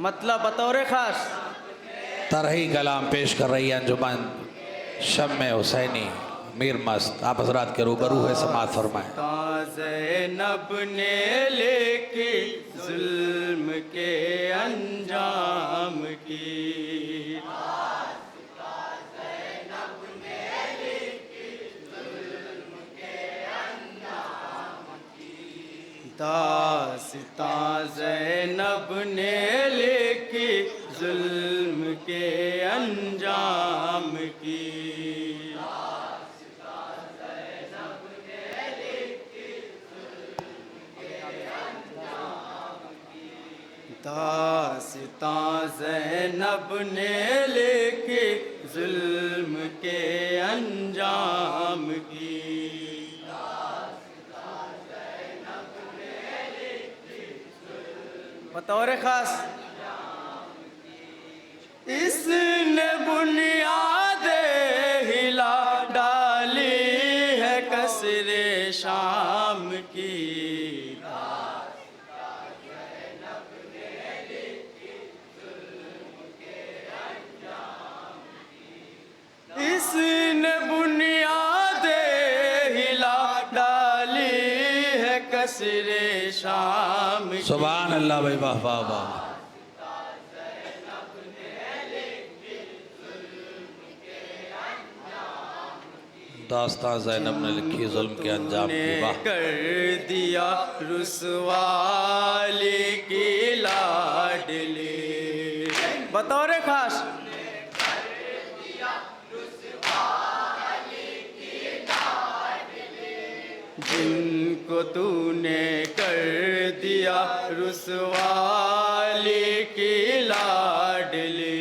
मतलब बतौर ख़ास तरही कलाम पेश कर रही है अंजुमन शम्मे हुसैनी मीर मस्त। आप हजरात के रूबरू है, समात फरमाएं। ज़ैनब ने लेके जुल्म के अंजाम की, दास्तां ज़ैनब ने लेके जुल्म के अंजाम की, दास्तां ज़ैनब ने लेके जुल्म के अंजाम की, बतौर ख़ास इसने बुनियादे हिला डाली है कसरे शाम की, इसने बुनियादे हिला डाली है कसरे शाम की। सुभान अल्लाह भाई, वाह वाह वाह। दास्तां ज़ैनब ने लिखी जुल्म के अंजाम की, वाह। कर दिया रुसवाली की लाडली, बतौर खास जिनको तूने कर दिया रुसवाली की लाडली,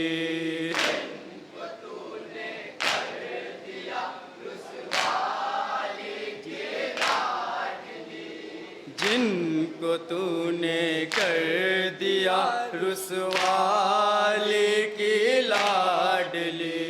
जिनको तूने कर दिया रुसवाली की लाडली,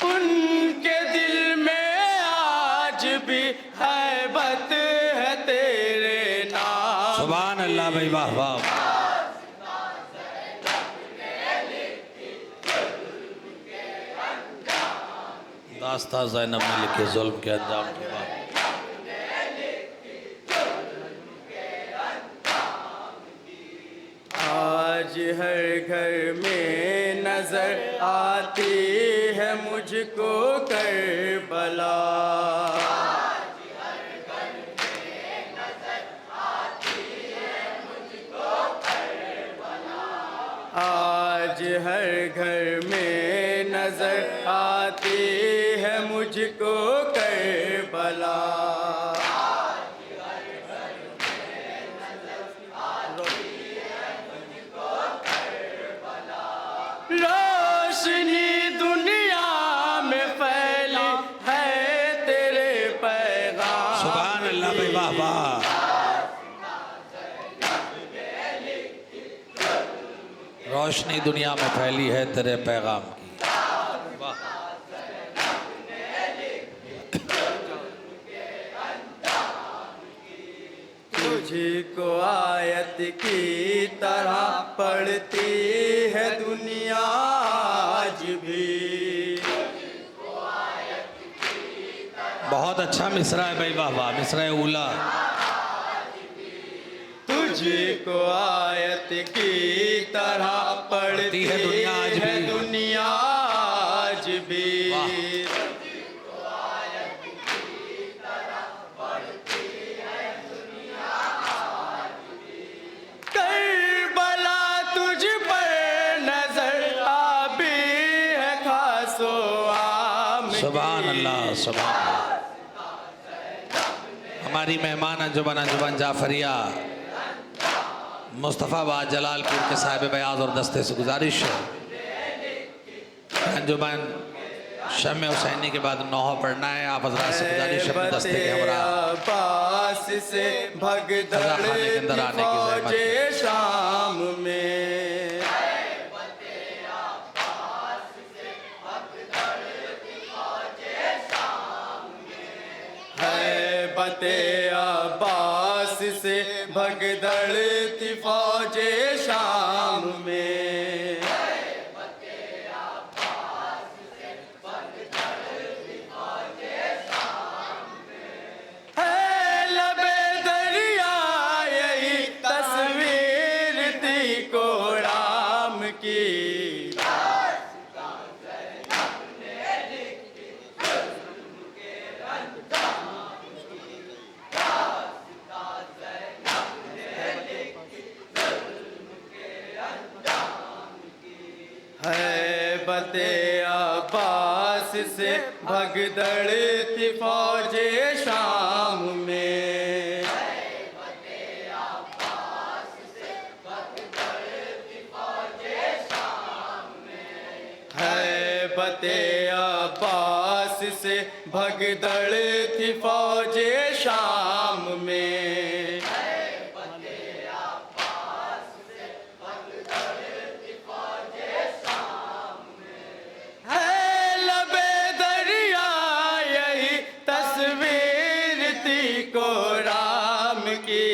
उनके दिल में आज भी हैबत है तेरे नाम। सुभान अल्लाह भाई, वाह वाह। दास्तां ज़ैनब ने लिखे जुल्म के अंजाम की, वाह। आज हर घर में नजर आती है मुझको करबला, आज हर घर में नजर आती है मुझको करबला, रोशनी दुनिया में फैली है तेरे पैगाम। सुभान अल्लाह भाई, वाह वाह। रोशनी दुनिया में फैली है तेरे पैगाम की, वाह। तुझको आयत की तरह पढ़ती है दुनिया आज भी, बहुत अच्छा मिसरा है भाई, वाह वाह। मिसरा उला, तुझको आयत की तरह पढ़ती है दुनिया आज भी, दुनिया आज भी। करबला तुझ पर नजर आबी है खासो आम। सुभान अल्लाह, सुभान अल्लाह। हमारी मेहमान अंजुमन जाफरिया मुस्तफ़ाबाद जलालपुर के साहिब बयाज और दस्ते से गुजारिश है, अंजुमन शम्मे हुसैनी के बाद नौहा पढ़ना है। आप हजरात से गुजारिश है अपने दस्ते के हमरा पास से भगदड़ खाने के अंदर आने की ज़हमत शाम में, बते अब्बास से भगदड़ थी फौजे शाम में। है लबे दरिया यही तस्वीर थी कोराम की। है बते अब्बास से भगदड़ थी फौजे शाम में। है बते अब्बास से भगदड़ थी फौजे शाम में। है लबे दरिया यही तस्वीर थी कोराम की।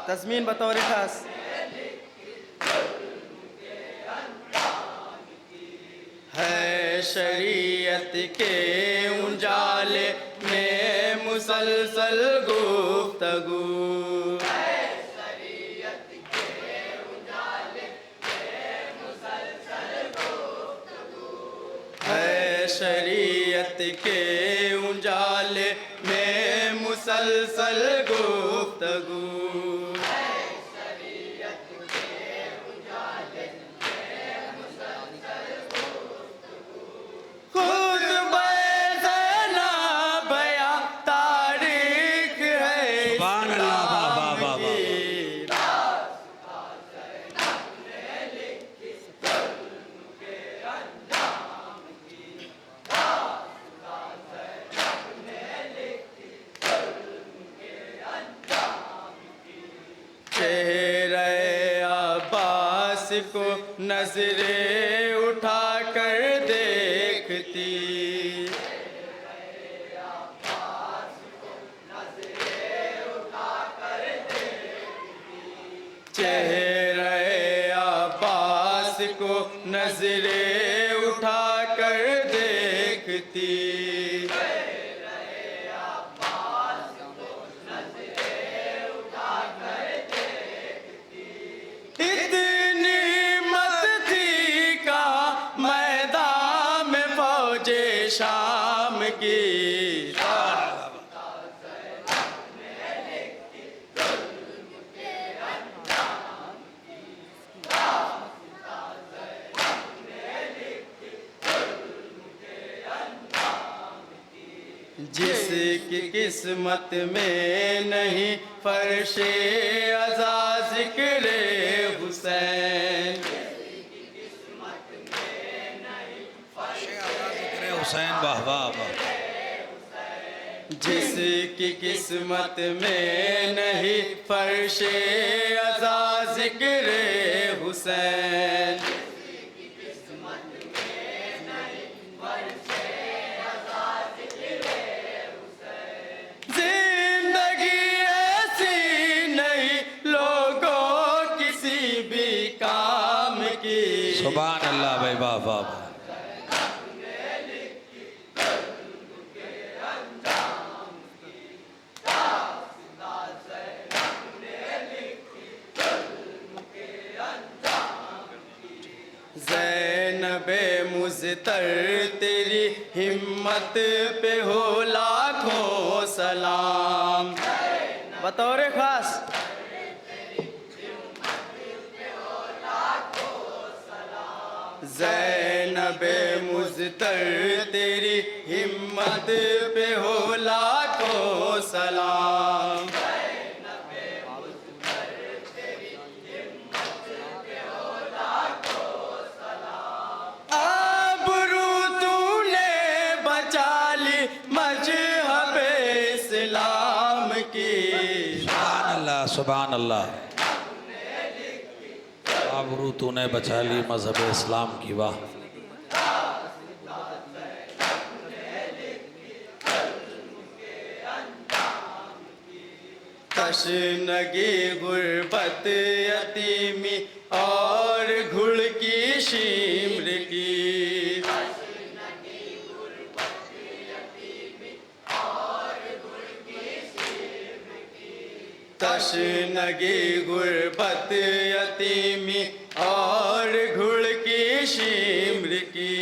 तस्मीन बतौर खास। है शरीयत के उजाले में मुसलसल गुफ्तगू। है शरीयत के उजाले में मुसलसल गुफ्तगू। खुद बैठना बया तारीख है सुभान अल्लाह, वाह, वाह, वाह, वाह। की। चेहरे अब्बास को नजरें उठा कर देखती। चेहरे अब्बास को नजरें उठा कर देखती। इतनी मत थी का मैदान में फौजे शाम की। जिसकी किस्मत में नहीं फर्शे अज़ा ज़िक्र हुसैन। हुसैन, वाह वाह वाह। जिसकी किस्मत में नहीं फर्शे अज़ा ज़िक्र हुसैन। जिंदगी ऐसी नहीं लोगों किसी भी काम की। सुभान अल्लाह भाई, वाह वाह वाह। ज़ैनबे मुज़्तर तेरी हिम्मत पे हो लाखों सलाम। बतौर खास। ज़ैनबे मुज़्तर तेरी हिम्मत पे हो लाखों सलाम। आबरू तूने बचा ली मज़हब इस्लाम की। सुभान अल्लाह, सुभान अल्लाह। आबरू तूने बचा ली मजहब इस्लाम की वाह। तशनगी गुर्बत यतीमी और घुड़ की शीम्र की। तशनगी गुर्बत यतीमी और घुड़ की शीम्र की।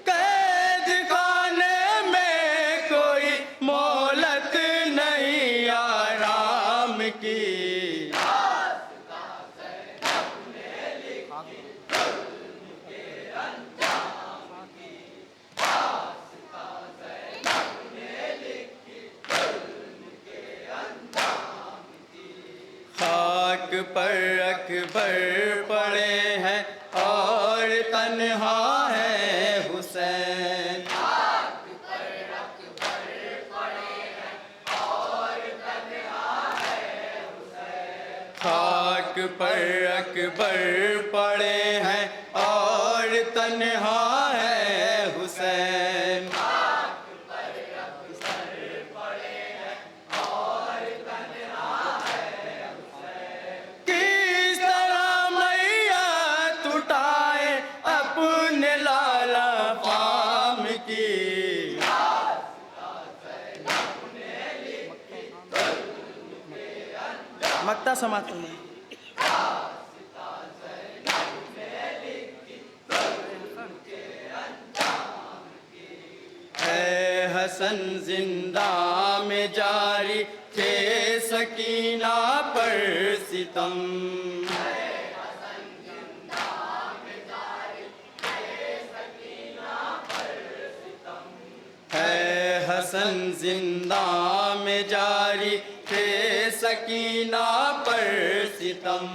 कैद खाने में कोई मोहलत नहीं आराम की। खाक पर अकबर पड़े हैं और तन्हा है हुसैन। खाक पर अकबर पड़े हैं और तन्हा है हुसैन। खाक पर अकबर पड़े हैं और तन्हा है हुसैन। किस तरह मैया टूटाए अपने लाला फाम की। मक्ता समाप्त में है हसन जिंदा में जारी थे सकीना पर सितम। है हसन जिंदा में जारी थे सकीना पर सितम।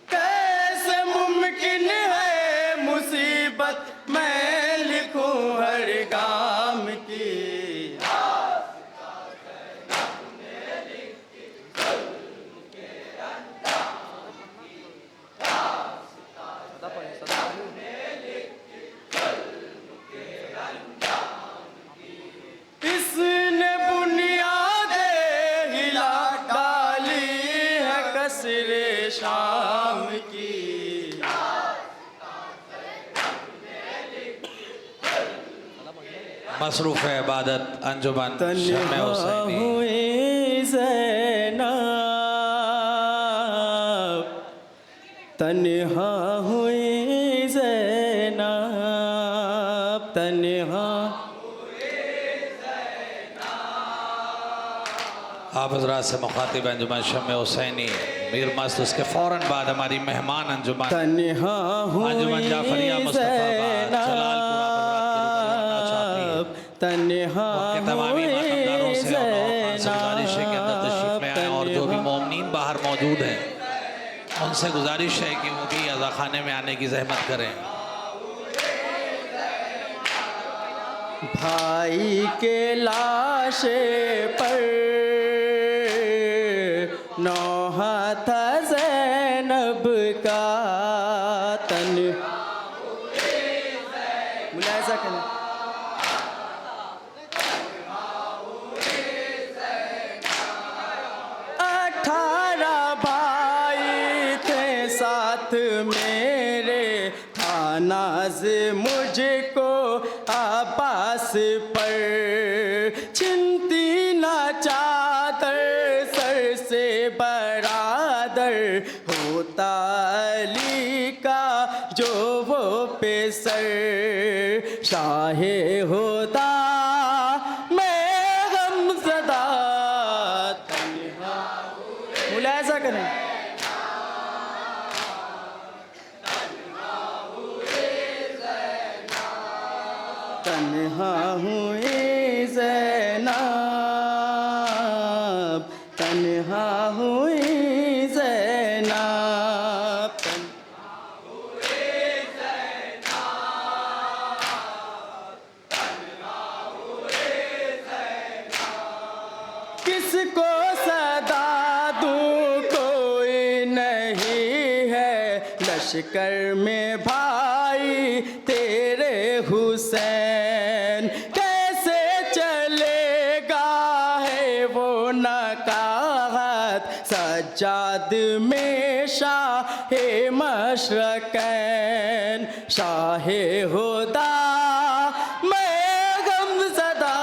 कैसे मुमकिन है मुसीबत मैं लिखूं हर गाम की। इसने बुनियादें हिला डाली है कसरे शाम की। मसरूफ़ है इबादत अंजुमन शम्मे हुसैनी। हुई ज़ैनब, तन्हा हुई ज़ैनब, तन्हा। आप हज़रात से मुखातिब अंजुमन शम्मे हुसैनी मीर मस्त, उसके फ़ौरन बाद हमारी मेहमान अंजुमन तन्हा अंजुमन जाफरिया हुई मुस्तफ़ाबाद जलालपुर ज़ैनब, तन्हा के तमामी हुई मातमदारों से और नौखान से गुजारिश है कि अंदर तशरीफ़ ले आएँ और जो भी मोमिनीन बाहर मौजूद हैं उनसे गुजारिश है कि वो भी अज़ा खाने में आने की जहमत करें। भाई के लाशे पर नौहा था ज़ैनब का तन। मुलायजा करना। साथ मेरे थानाज मुझको आबास पर चिंती ना चादर सर से बरादर होता अली का जो वो पेसर शाहे होता मैं गमज़दा तन्हा। मुलायजा करें। तन्हा हुई ज़ैनब, तन्हा हुई ज़ैनब, लश्कर में भाई तेरे हुसैन, कैसे चलेगा है वो नकाहत सज्जाद में शाहे मशरकैन। शाहे हुदा मैं गमज़दा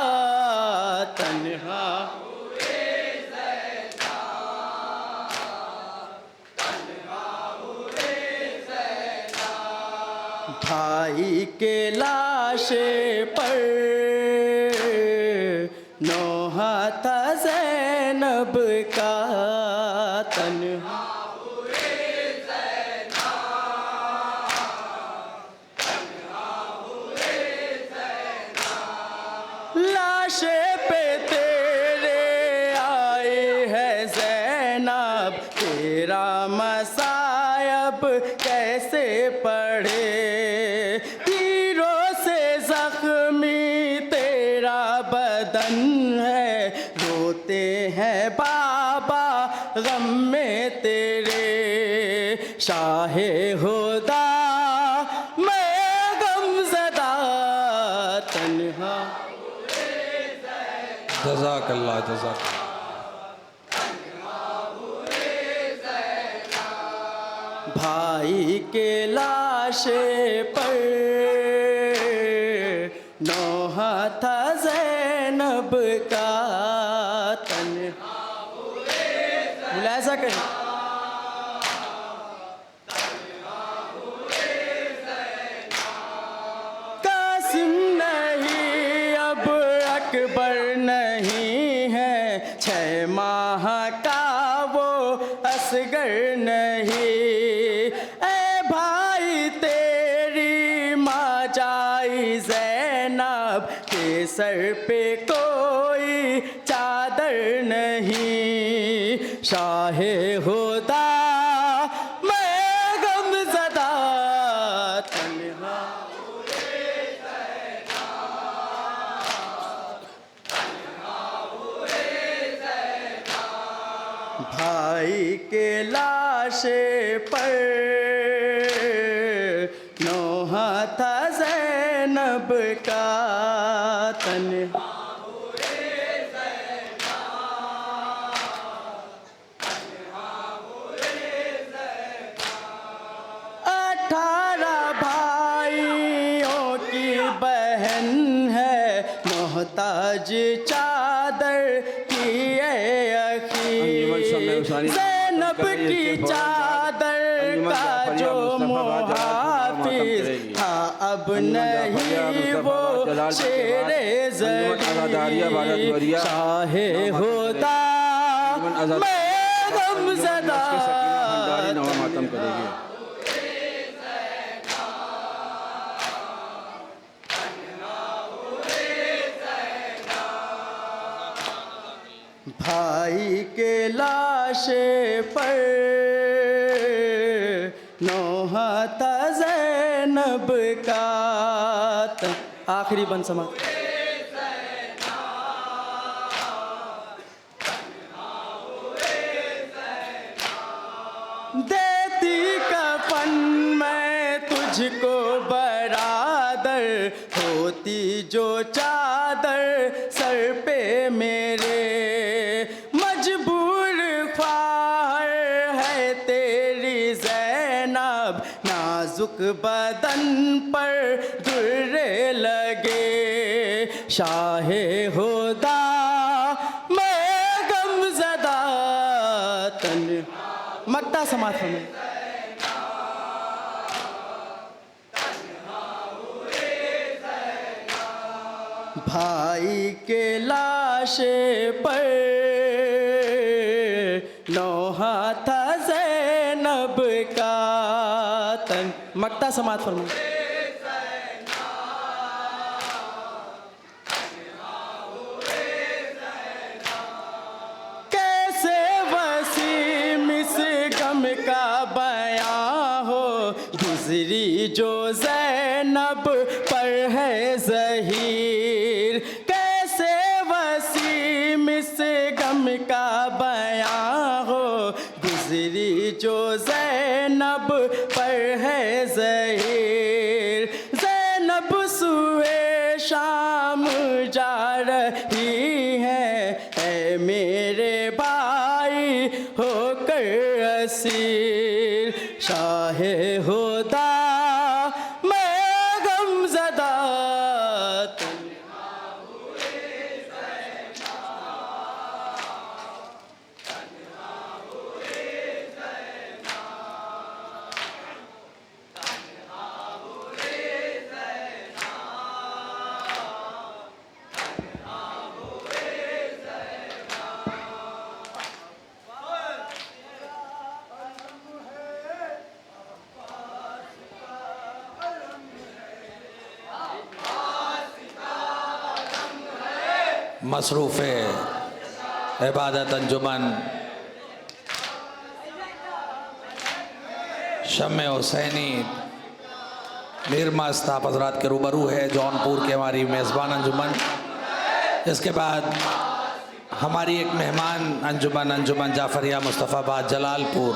तन्हा भाई के लाशे पर नोहा था ज़ैनब का तन्हा। लाशे पे तेरे आए है ज़ैनब, तेरा मसायब कैसे पढ़े। तीरों से ज़ख्मी तेरा बदन है, रोते हैं बाबा गम में तेरे। शाहे हुदा मैं गमज़दा तन्हा। जज़ाकल्लाह जज़ाक। भाई के लाशे पर नोहा था ज़ैनब का तन्हा। मुलाहिज़ा करें, कासिम नहीं अब अकबर नहीं है, 6 माह का वो असगर नहीं। ए भाई तेरी माँ जाई ज़ैनब के सर पे कोई चादर नहीं। शाहे हुदा मैं गमज़दा तन्हा। भाई के लाशे पर नोहा था ज़ैनब का तन्हा। मोहताज चादर की ज़ैनब की चादर का जो मुहाफिज था अब नहीं वो शेरे ज़री। शाहे हुदा मैं गमज़दा भाई के लाशे पर नोहा था ज़ैनब का आखिरी बन समा। देती कफन मैं तुझको बरादर, होती जो चादर सर पे मेरे। मजबूर ख्वार है तेरी ज़ैनब, नाजुक बदन पर दुर्रे लगे। शाहे हुदा मैं गमज़दा तन्हा। मक्ता समात में भाई के लाशे पर नोहा था ज़ैनब का तन। मक्ता समात फरमाएं। कैसे वसीम इस गम का बयां हो, गुज़री जो ज़ैनब पर है ज़हीर। कैसे वसीम इस गम का बयां हो, गुजरी जो ज़ैनब पर है ज़हीर। ज़ैनब सुए शाम जा रही है, ऐ मेरे भाई होकर असीर। शाहे खुदा मैं गमज़दा, मसरूफ़ इबादत अंजुमन शम्मे हुसैनी मीर मास्ताब हज़रात के रूबरू है जौनपुर के हमारी मेज़बान अंजुमन। इसके बाद हमारी एक मेहमान अंजुमन, अंजुमन जाफरिया मुस्तफ़ाबाद जलालपुर,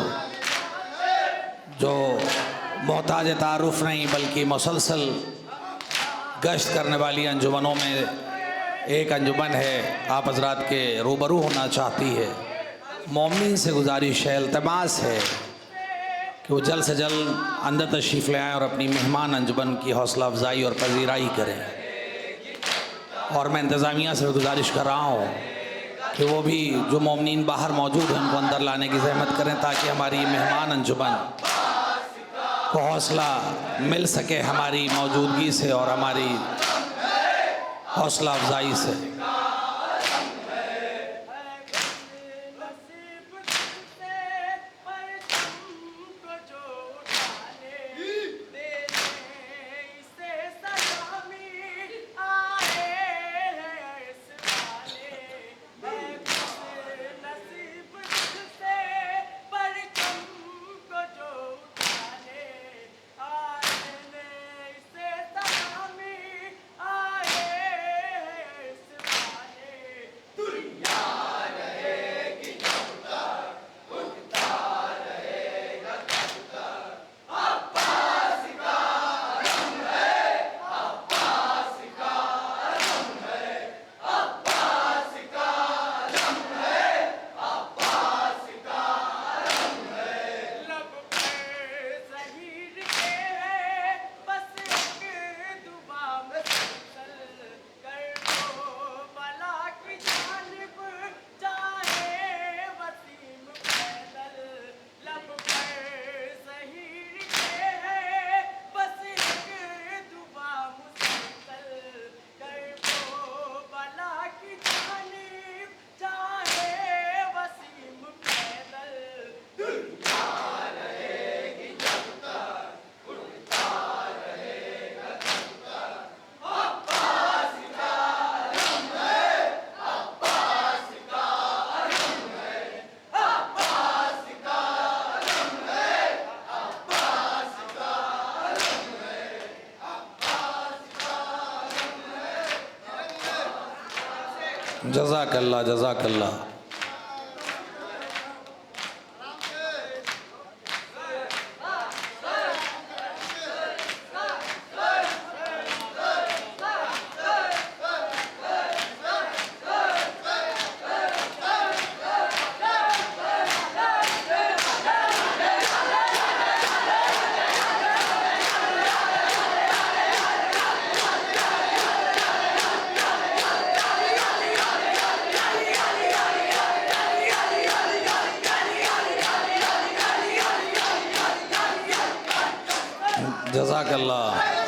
जो मोहताज तारुफ़ नहीं बल्कि मुसलसल गश्त करने वाली अंजुमनों में एक अंजुमन है, आप हजरात के रूबरू होना चाहती है। मोमिन से गुजारिश है, इल्तिमास है कि वो जल्द से जल्द अंदर तशरीफ़ ले आएँ और अपनी मेहमान अंजुमन की हौसला अफजाई और पजीराई करें। और मैं इंतज़ामिया से गुजारिश कर रहा हूँ कि वो भी जो मोमिन बाहर मौजूद हैं उनको अंदर लाने की ज़हमत करें, ताकि हमारी मेहमान अंजुमन को हौसला मिल सके हमारी मौजूदगी से और हमारी हौसला अफजाई से। जज़ाकल्लाह जज़ाकल्लाह। जज़ाकल्लाह।